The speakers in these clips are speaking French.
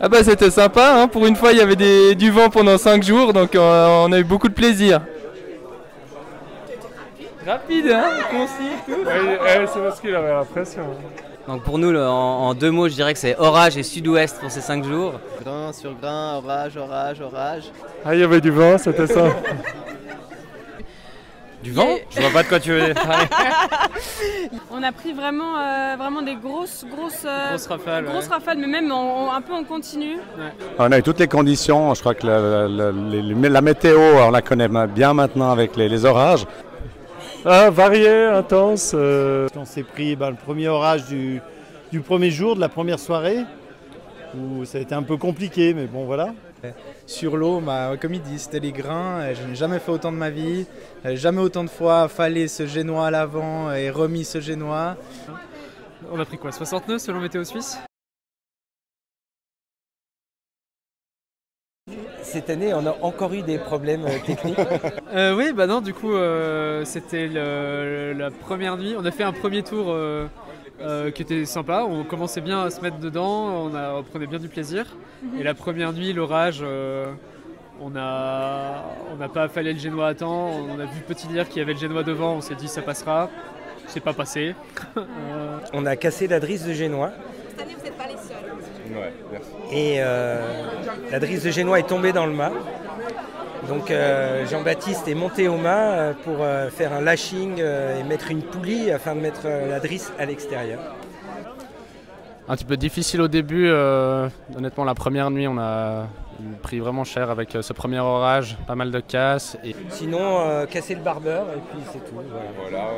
Ah bah c'était sympa, hein. Pour une fois il y avait du vent pendant 5 jours, donc on a eu beaucoup de plaisir. Rapide, hein, concis, tout. C'est parce qu'il avait l'impression. Donc pour nous, en 2 mots, je dirais que c'est orage et sud-ouest pour ces 5 jours. Grain sur grain, orage, orage, orage. Ah, il y avait du vent, c'était ça. Du vent? Je vois pas de quoi tu veux parler. On a pris vraiment des grosses rafales, mais même un peu en continu. Ouais. On a eu toutes les conditions, je crois que la météo, on la connaît bien maintenant avec les orages. Ah, varié, intense. On s'est pris le premier orage du premier jour, de la première soirée, où ça a été un peu compliqué, mais bon voilà. Sur l'eau, comme il dit, c'était les grains, je n'ai jamais fait autant de ma vie, jamais autant de fois fallait ce génois à l'avant et remis ce génois. On a pris quoi, 60 nœuds selon Météo Suisse? Cette année, on a encore eu des problèmes techniques. Oui, bah non, du coup, c'était la première nuit. On a fait un premier tour qui était sympa. On commençait bien à se mettre dedans, on prenait bien du plaisir. Et la première nuit, l'orage, on n'a pas affalé le génois à temps. On a vu Petit Lire qu'il y avait le génois devant, on s'est dit ça passera. C'est pas passé. On a cassé la drisse de génois. Cette année, vous n'êtes pas les seuls. Ouais, merci. Et la drisse de génois est tombée dans le mât. Donc Jean-Baptiste est monté au mât pour faire un lashing et mettre une poulie afin de mettre la drisse à l'extérieur. Un petit peu difficile au début. Honnêtement, la première nuit, on a pris vraiment cher avec ce premier orage, pas mal de casses. Et... Sinon, casser le barbeur et puis c'est tout. Voilà,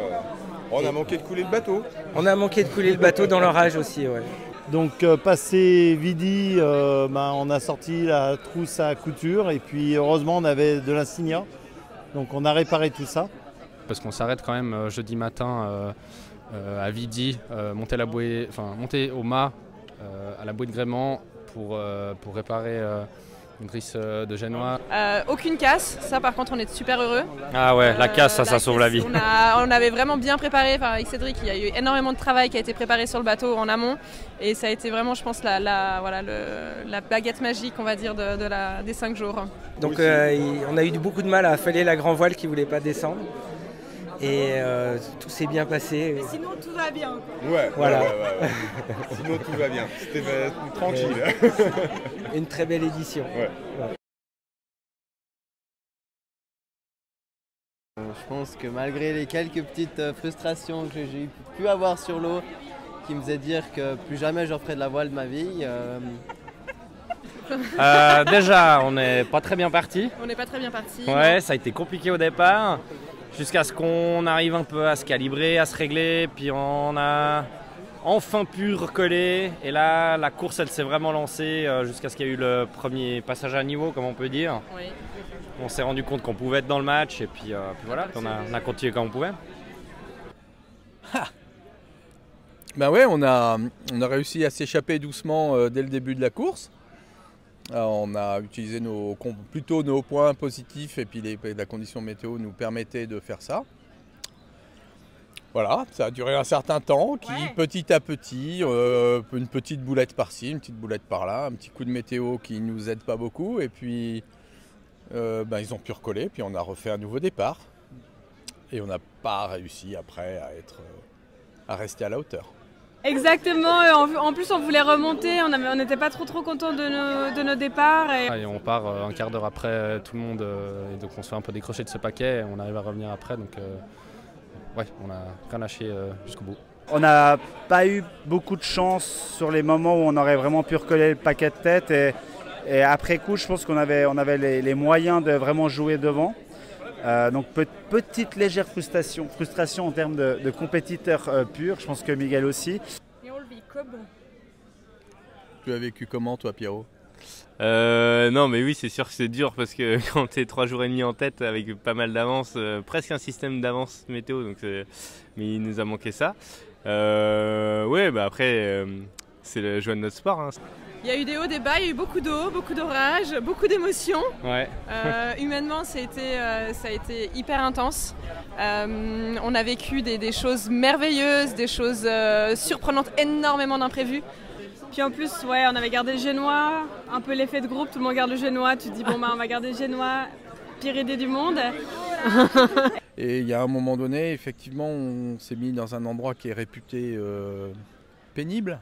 on a manqué de couler le bateau. On a manqué de couler le bateau dans l'orage aussi, ouais. Donc passé Vidi, on a sorti la trousse à couture et puis heureusement on avait de l'insignia. Donc on a réparé tout ça. Parce qu'on s'arrête quand même jeudi matin à Vidi, monter au mât à la bouée de gréement pour réparer une drisse de génois. Aucune casse, ça par contre on est super heureux. Ah ouais, la casse, ça sauve la vie. On avait vraiment bien préparé, avec Cédric, il y a eu énormément de travail qui a été préparé sur le bateau en amont. Et ça a été vraiment, je pense, la baguette magique, on va dire, des 5 jours. Donc on a eu beaucoup de mal à affaler la grand voile qui ne voulait pas descendre. Et tout s'est bien passé. Mais sinon tout va bien. Ouais, voilà. Ouais. Sinon tout va bien. C'était tranquille. Une très belle édition. Ouais. Je pense que malgré les quelques petites frustrations que j'ai pu avoir sur l'eau, qui me faisaient dire que plus jamais je referai de la voile de ma vie. Déjà, on n'est pas très bien parti. On n'est pas très bien parti. Ouais, ça a été compliqué au départ. Jusqu'à ce qu'on arrive un peu à se calibrer, à se régler, puis on a enfin pu recoller. Et là, la course, elle s'est vraiment lancée jusqu'à ce qu'il y ait eu le premier passage à niveau, comme on peut dire. Oui. On s'est rendu compte qu'on pouvait être dans le match, et puis voilà, on a continué comme on pouvait. Ben ouais, on a réussi à s'échapper doucement dès le début de la course. On a utilisé plutôt nos points positifs et puis la condition météo nous permettait de faire ça. Voilà, ça a duré un certain temps petit à petit, une petite boulette par-ci, une petite boulette par-là, un petit coup de météo qui ne nous aide pas beaucoup et puis ils ont pu recoller, puis on a refait un nouveau départ et on n'a pas réussi après à rester à la hauteur. Exactement, en plus on voulait remonter, on n'était pas trop contents de nos départs. Et on part un quart d'heure après tout le monde, et donc on se fait un peu décrocher de ce paquet, et on arrive à revenir après, donc ouais, on a rien lâché jusqu'au bout. On n'a pas eu beaucoup de chance sur les moments où on aurait vraiment pu recoller le paquet de tête, et après coup je pense qu'on avait les moyens de vraiment jouer devant. Donc petite légère frustration en termes de compétiteurs purs, je pense que Miguel aussi. Et on le vit comment? Tu as vécu comment toi, Pierrot? Non mais oui, c'est sûr que c'est dur parce que quand tu es 3 jours et demi en tête avec pas mal d'avance, presque un système d'avance météo, donc mais il nous a manqué ça. Ouais, bah après c'est le joie de notre sport, hein. Il y a eu des hauts, des bas, il y a eu beaucoup d'eau, beaucoup d'orage, beaucoup d'émotions. Ouais. Humainement, ça a été hyper intense. On a vécu des choses merveilleuses, des choses surprenantes, énormément d'imprévus. Puis en plus, ouais, on avait gardé le génois, un peu l'effet de groupe, tout le monde garde le génois, tu te dis bon bah on va garder le génois, pire idée du monde. Et il y a un moment donné, effectivement, on s'est mis dans un endroit qui est réputé pénible,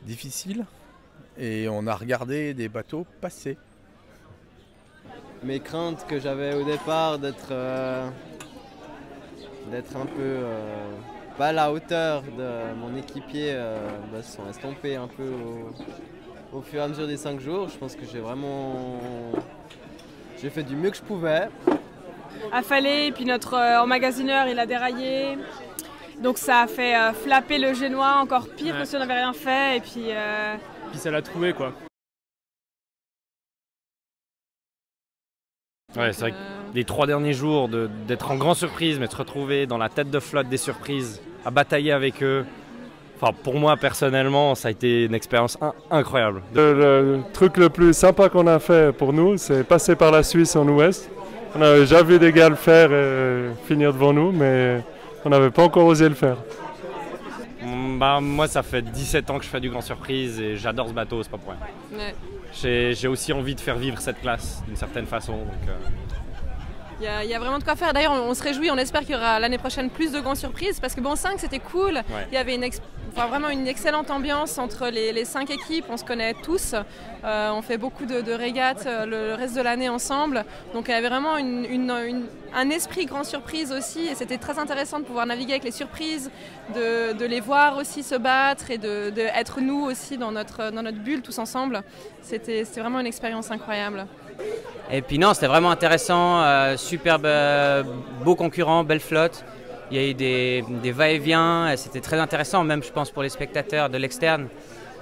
difficile, et on a regardé des bateaux passer. Mes craintes que j'avais au départ d'être un peu pas à la hauteur de mon équipier se sont estompées un peu au fur et à mesure des 5 jours. Je pense que j'ai fait du mieux que je pouvais. Affalé, et puis notre emmagasineur il a déraillé. Donc ça a fait flapper le génois encore pire que si on n'avait rien fait. Et puis ça l'a troué quoi. Ouais, c'est vrai que les 3 derniers jours d'être en grande surprise, mais de se retrouver dans la tête de flotte des surprises, à batailler avec eux. Enfin, pour moi personnellement, ça a été une expérience incroyable. Le truc le plus sympa qu'on a fait pour nous, c'est passer par la Suisse en ouest. On avait déjà vu des gars le faire et finir devant nous, mais on n'avait pas encore osé le faire. Bah, moi, ça fait 17 ans que je fais du grand surprise et j'adore ce bateau, c'est pas pour rien. Ouais. J'ai aussi envie de faire vivre cette classe d'une certaine façon. Donc, Il y a vraiment de quoi faire. D'ailleurs, on se réjouit, on espère qu'il y aura l'année prochaine plus de grandes surprises parce que bon, 5 c'était cool. Ouais. Il y avait vraiment une excellente ambiance entre les 5 équipes. On se connaît tous. On fait beaucoup de régates le reste de l'année ensemble. Donc il y avait vraiment un esprit grand surprise aussi. Et c'était très intéressant de pouvoir naviguer avec les surprises, de les voir aussi se battre et d'être nous aussi dans notre bulle tous ensemble. C'était vraiment une expérience incroyable. Et puis non, c'était vraiment intéressant, superbe, beau concurrent, belle flotte. Il y a eu des va-et-vient, c'était très intéressant, même je pense pour les spectateurs de l'externe,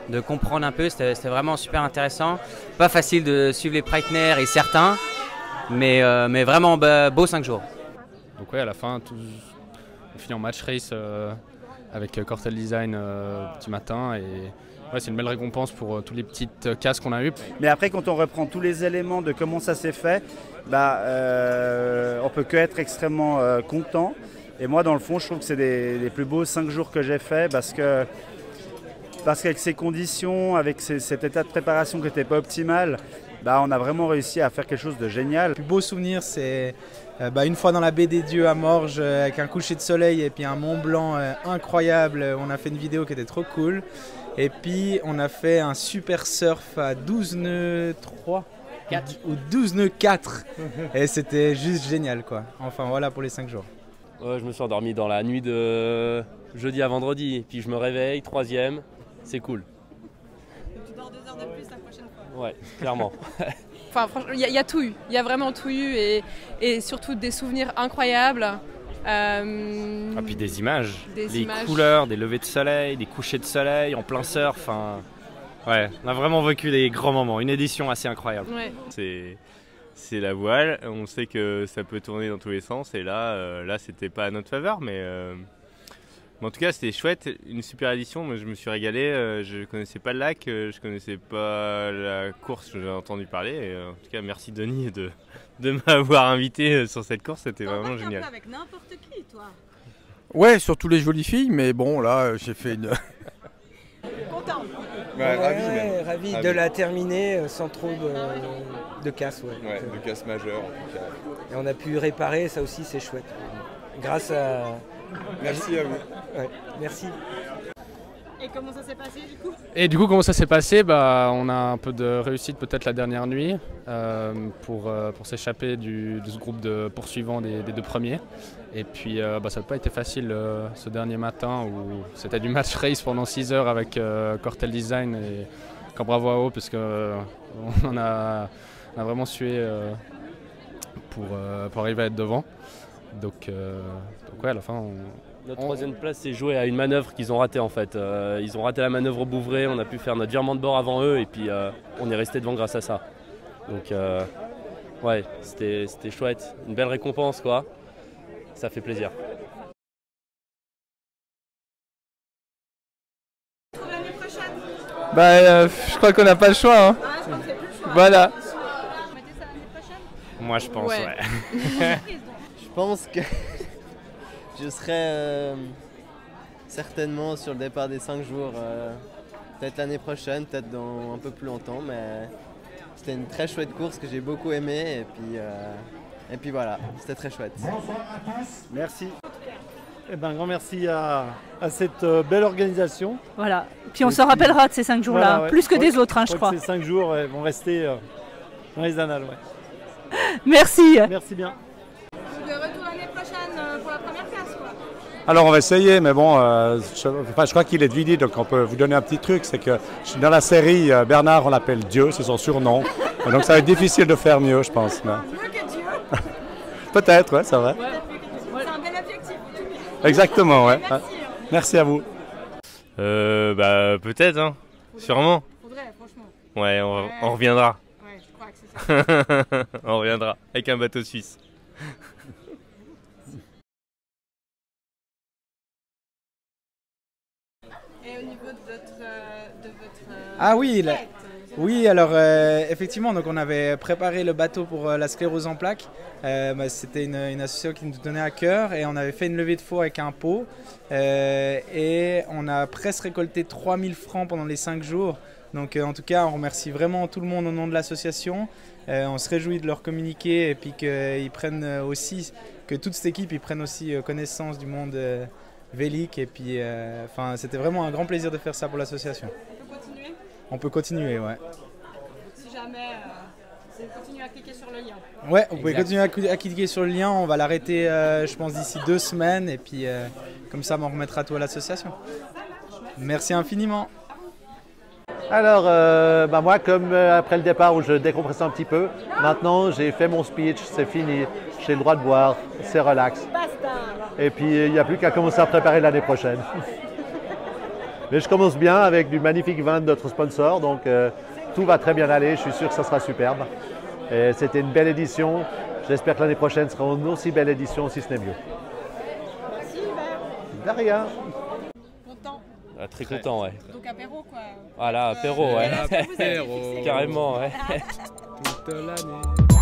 de comprendre un peu, c'était vraiment super intéressant. Pas facile de suivre les Breitner et certains, mais vraiment beau 5 jours. Donc ouais, à la fin, on finit en match race avec Cortel Design petit matin. Et ouais, c'est une belle récompense pour toutes les petites casses qu'on a eues. Mais après, quand on reprend tous les éléments de comment ça s'est fait, on peut que être extrêmement content. Et moi, dans le fond, je trouve que c'est les plus beaux 5 jours que j'ai fait parce qu'avec ces conditions, avec cet état de préparation qui n'était pas optimal, on a vraiment réussi à faire quelque chose de génial. Le plus beau souvenir, c'est une fois dans la baie des Dieux à Morges avec un coucher de soleil et puis un Mont Blanc incroyable. On a fait une vidéo qui était trop cool. Et puis on a fait un super surf à 12 nœuds 3 ou 12 nœuds 4 et c'était juste génial quoi. Enfin voilà pour les 5 jours. Ouais, je me suis endormi dans la nuit de jeudi à vendredi, puis je me réveille, 3e, c'est cool. Tu dors 2 heures de plus la prochaine fois. Ouais, clairement. Enfin franchement, il y a tout eu, il y a vraiment tout eu et surtout des souvenirs incroyables. Et puis des images, couleurs, des levées de soleil, des couchers de soleil en plein surf. Enfin, ouais, on a vraiment vécu des grands moments, une édition assez incroyable. Ouais. C'est la voile, on sait que ça peut tourner dans tous les sens et là c'était pas à notre faveur, mais en tout cas c'était chouette, une super édition. Moi je me suis régalé, je connaissais pas le lac, je connaissais pas la course, j'en ai entendu parler et en tout cas merci Denis de m'avoir invité sur cette course, c'était vraiment génial. Un peu avec n'importe qui, toi. Ouais, surtout les jolies filles, mais bon là j'ai fait une... Content. Ouais, ravi de la terminer sans trop de casse. Ouais, de casse majeure en tout cas. Et on a pu réparer, ça aussi c'est chouette. Grâce à... Merci à vous. Ouais, merci. Et comment ça s'est passé du coup? Et du coup, comment ça s'est passé? On a un peu de réussite peut-être la dernière nuit pour s'échapper de ce groupe de poursuivants des 2 premiers. Et puis ça n'a pas été facile ce dernier matin où c'était du match race pendant 6 heures avec Cortel Design et Cabravao parce qu'on a vraiment sué pour arriver à être devant. Donc ouais, à la fin... Notre 3e place s'est jouée à une manœuvre qu'ils ont ratée en fait. Ils ont raté la manœuvre au Bouvray, on a pu faire notre virement de bord avant eux et puis on est resté devant grâce à ça. Donc ouais, c'était chouette, une belle récompense quoi. Ça fait plaisir. L'année prochaine. Je crois qu'on n'a pas le choix. Hein. Ah, je crois que c'est plus le choix. Voilà. Vous mettez ça l'année prochaine? Moi je pense, ouais. Je pense que je serai certainement sur le départ des 5 jours peut-être l'année prochaine, peut-être dans un peu plus longtemps, mais c'était une très chouette course que j'ai beaucoup aimée et puis voilà, c'était très chouette. Merci. Eh ben, un grand merci à cette belle organisation. Voilà. Puis on se rappellera de ces 5 jours-là, Voilà, ouais. plus que des autres, hein, je crois. Ces 5 jours vont rester dans les annales. Ouais. Merci. Merci bien. De retour l'année prochaine pour la première place, quoi. Alors on va essayer, mais bon, je crois qu'il est de Vidi, donc on peut vous donner un petit truc, c'est que dans la série, Bernard, on l'appelle Dieu, c'est son surnom. Et donc ça va être difficile de faire mieux, je pense. Mais... Mieux que Dieu. Peut-être, ouais, c'est vrai. C'est un bel objectif. Exactement, ouais. Merci. Merci à vous. Bah peut-être, hein. Sûrement. Faudrait, franchement. Ouais, on reviendra. Ouais, je crois que c'est ça. On reviendra avec un bateau suisse. Et au niveau de votre Ah oui, oui, alors effectivement, donc on avait préparé le bateau pour la sclérose en plaques. C'était une association qui nous tenait à cœur et on avait fait une levée de fonds avec un pot. Et on a presque récolté 3000 francs pendant les 5 jours. Donc en tout cas, on remercie vraiment tout le monde au nom de l'association. On se réjouit de leur communiquer et puis qu'ils prennent aussi, que toute cette équipe ils prennent aussi connaissance du monde vélique. Et puis, c'était vraiment un grand plaisir de faire ça pour l'association. On peut continuer? On peut continuer, ouais. Si jamais, vous continuez à cliquer sur le lien. Ouais, vous pouvez continuer à cliquer sur le lien. On va l'arrêter, je pense, d'ici 2 semaines. Et puis, comme ça, on remettra tout à l'association. Merci infiniment. Alors, moi, comme après le départ où je décompressais un petit peu, maintenant j'ai fait mon speech, c'est fini, j'ai le droit de boire, c'est relax. Et puis, il n'y a plus qu'à commencer à préparer l'année prochaine. Mais je commence bien avec du magnifique vin de notre sponsor, donc tout va très bien aller, je suis sûr que ça sera superbe. Et c'était une belle édition, j'espère que l'année prochaine sera une aussi belle édition, si ce n'est mieux. Merci Hubert. De rien. Content. Ah, très content, ouais. Donc apéro, quoi. Voilà, apéro, ouais. Est-ce que vous avez fixé Carrément, ouais. Toute l'année.